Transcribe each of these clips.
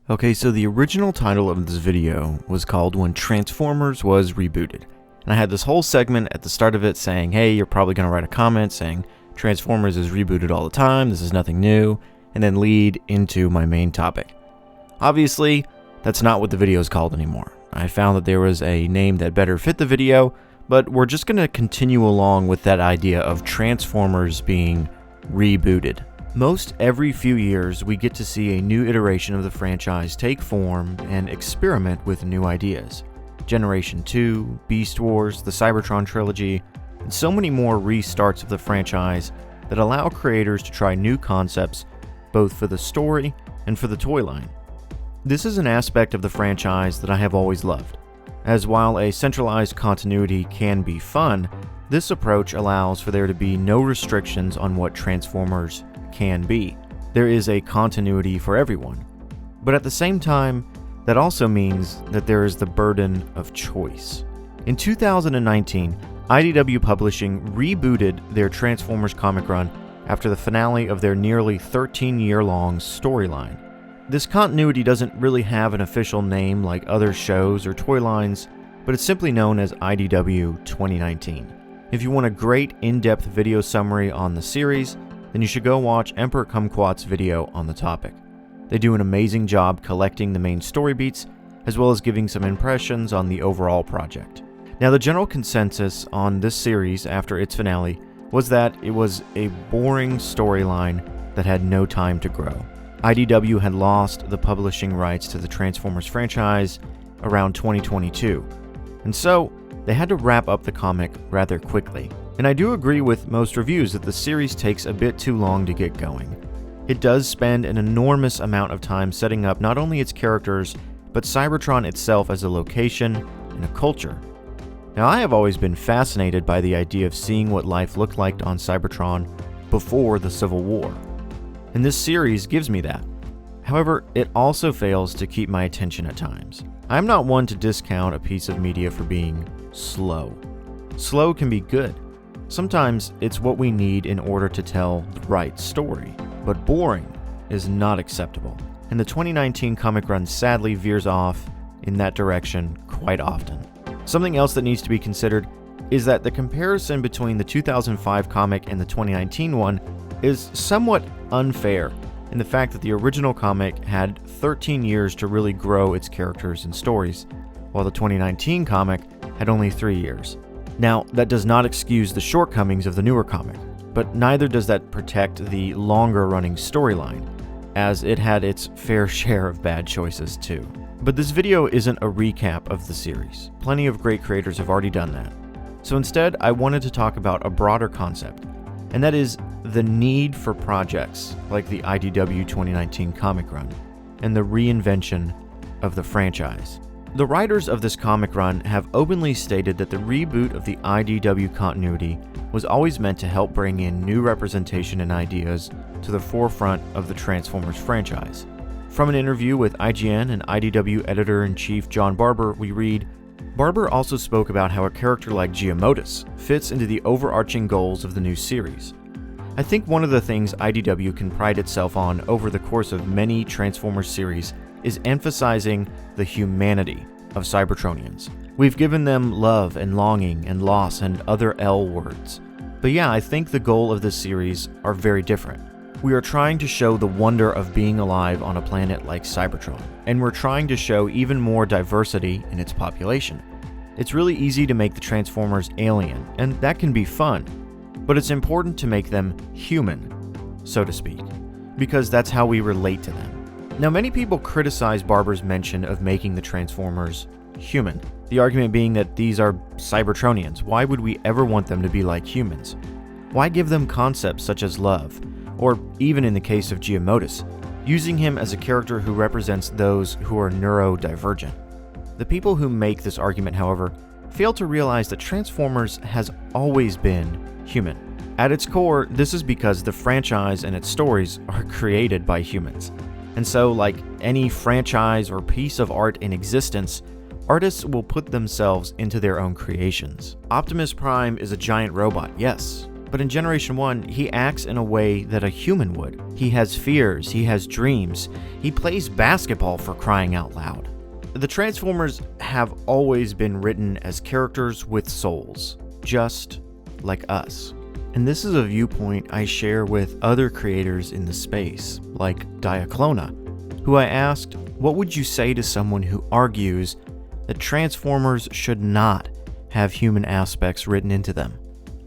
Okay, so the original title of this video was called When Transformers Was Rebooted. And I had this whole segment at the start of it saying, hey, you're probably going to write a comment saying Transformers is rebooted all the time, this is nothing new, and then lead into my main topic. Obviously, that's not what the video is called anymore. I found that there was a name that better fit the video, but we're just going to continue along with that idea of Transformers being rebooted. Most every few years, we get to see a new iteration of the franchise take form and experiment with new ideas. Generation 2, Beast Wars, the Cybertron trilogy, and so many more restarts of the franchise that allow creators to try new concepts both for the story and for the toy line. This is an aspect of the franchise that I have always loved, as while a centralized continuity can be fun, this approach allows for there to be no restrictions on what Transformers can be. There is a continuity for everyone. But at the same time, that also means that there is the burden of choice. In 2019, IDW Publishing rebooted their Transformers comic run after the finale of their nearly 13-year-long storyline. This continuity doesn't really have an official name like other shows or toy lines, but it's simply known as IDW 2019. If you want a great in-depth video summary on the series, then you should go watch Emperor Kumquat's video on the topic. They do an amazing job collecting the main story beats, as well as giving some impressions on the overall project. Now, the general consensus on this series after its finale was that it was a boring storyline that had no time to grow. IDW had lost the publishing rights to the Transformers franchise around 2022, and so they had to wrap up the comic rather quickly. And I do agree with most reviews that the series takes a bit too long to get going. It does spend an enormous amount of time setting up not only its characters, but Cybertron itself as a location and a culture. Now, I have always been fascinated by the idea of seeing what life looked like on Cybertron before the Civil War, and this series gives me that. However, it also fails to keep my attention at times. I'm not one to discount a piece of media for being slow. Slow can be good. Sometimes it's what we need in order to tell the right story, but boring is not acceptable, and the 2019 comic run sadly veers off in that direction quite often. Something else that needs to be considered is that the comparison between the 2005 comic and the 2019 one is somewhat unfair in the fact that the original comic had 13 years to really grow its characters and stories, while the 2019 comic had only 3 years. Now, that does not excuse the shortcomings of the newer comic, but neither does that protect the longer-running storyline, as it had its fair share of bad choices too. But this video isn't a recap of the series. Plenty of great creators have already done that. So instead, I wanted to talk about a broader concept, and that is the need for projects like the IDW 2019 comic run, and the reinvention of the franchise. The writers of this comic run have openly stated that the reboot of the IDW continuity was always meant to help bring in new representation and ideas to the forefront of the Transformers franchise. From an interview with IGN and IDW editor-in-chief John Barber, we read, Barber also spoke about how a character like Giamottis fits into the overarching goals of the new series. I think one of the things IDW can pride itself on over the course of many Transformers series is emphasizing the humanity of Cybertronians. We've given them love and longing and loss and other L words. But yeah, I think the goal of this series are very different. We are trying to show the wonder of being alive on a planet like Cybertron, and we're trying to show even more diversity in its population. It's really easy to make the Transformers alien, and that can be fun, but it's important to make them human, so to speak, because that's how we relate to them. Now, many people criticize Barber's mention of making the Transformers human, the argument being that these are Cybertronians. Why would we ever want them to be like humans? Why give them concepts such as love, or even in the case of Giamottis, using him as a character who represents those who are neurodivergent? The people who make this argument, however, fail to realize that Transformers has always been human. At its core, this is because the franchise and its stories are created by humans. And so, like any franchise or piece of art in existence, artists will put themselves into their own creations. Optimus Prime is a giant robot, yes, But in Generation 1, he acts in a way that a human would. He has fears, he has dreams, he plays basketball, for crying out loud. The Transformers have always been written as characters with souls, just like us. And this is a viewpoint I share with other creators in the space, like Diaclona, who I asked, what would you say to someone who argues that Transformers should not have human aspects written into them?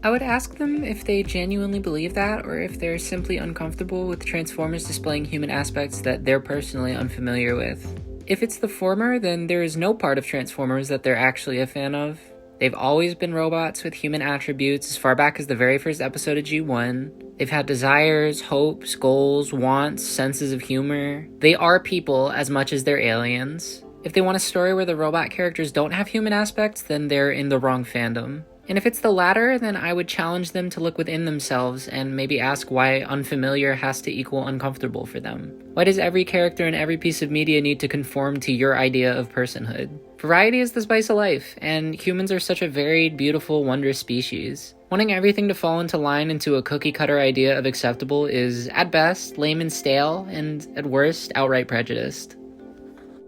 I would ask them if they genuinely believe that, or if they're simply uncomfortable with Transformers displaying human aspects that they're personally unfamiliar with. If it's the former, then there is no part of Transformers that they're actually a fan of. They've always been robots with human attributes as far back as the very first episode of G1. They've had desires, hopes, goals, wants, senses of humor. They are people as much as they're aliens. If they want a story where the robot characters don't have human aspects, then they're in the wrong fandom. And if it's the latter, then I would challenge them to look within themselves and maybe ask why unfamiliar has to equal uncomfortable for them. Why does every character in every piece of media need to conform to your idea of personhood? Variety is the spice of life, and humans are such a varied, beautiful, wondrous species. Wanting everything to fall into line into a cookie-cutter idea of acceptable is, at best, lame and stale, and at worst, outright prejudiced.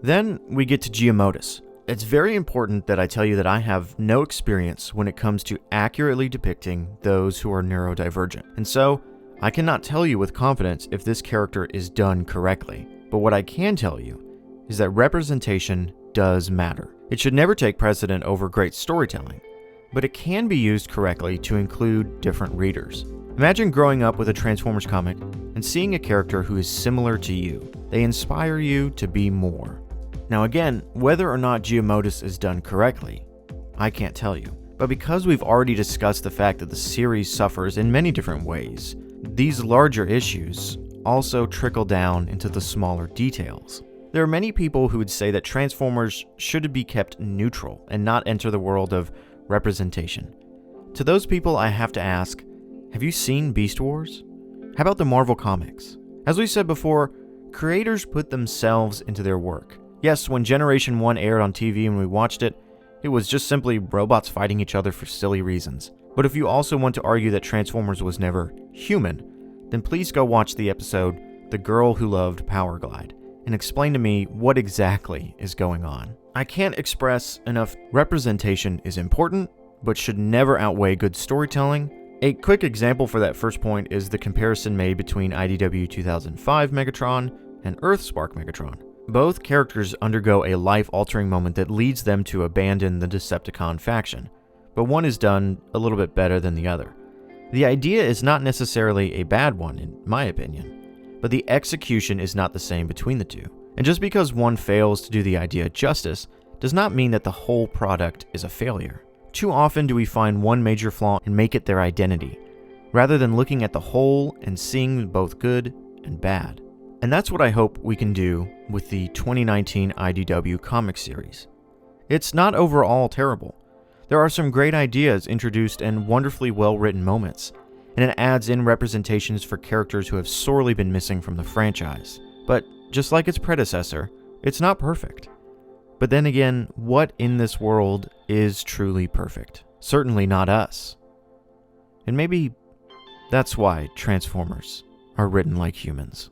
Then we get to Giamottis. It's very important that I tell you that I have no experience when it comes to accurately depicting those who are neurodivergent, and so I cannot tell you with confidence if this character is done correctly. But what I can tell you is that representation does matter. It should never take precedent over great storytelling, but it can be used correctly to include different readers. Imagine growing up with a Transformers comic and seeing a character who is similar to you. They inspire you to be more. Now again, whether or not Giamottis is done correctly, I can't tell you. But because we've already discussed the fact that the series suffers in many different ways, these larger issues also trickle down into the smaller details. There are many people who would say that Transformers should be kept neutral and not enter the world of representation. To those people, I have to ask, have you seen Beast Wars? How about the Marvel Comics? As we said before, creators put themselves into their work. Yes, when Generation 1 aired on TV and we watched it, it was just simply robots fighting each other for silly reasons. But if you also want to argue that Transformers was never human, then please go watch the episode The Girl Who Loved Power Glide and explain to me what exactly is going on. I can't express enough. Representation is important, but should never outweigh good storytelling. A quick example for that first point is the comparison made between IDW 2005 Megatron and Earthspark Megatron. Both characters undergo a life-altering moment that leads them to abandon the Decepticon faction, but one is done a little bit better than the other. The idea is not necessarily a bad one, in my opinion, but the execution is not the same between the two. And just because one fails to do the idea justice does not mean that the whole product is a failure. Too often do we find one major flaw and make it their identity, rather than looking at the whole and seeing both good and bad. And that's what I hope we can do with the 2019 IDW comic series. It's not overall terrible. There are some great ideas introduced and wonderfully well-written moments, and it adds in representations for characters who have sorely been missing from the franchise. But just like its predecessor, it's not perfect. But then again, what in this world is truly perfect? Certainly not us. And maybe that's why Transformers are written like humans.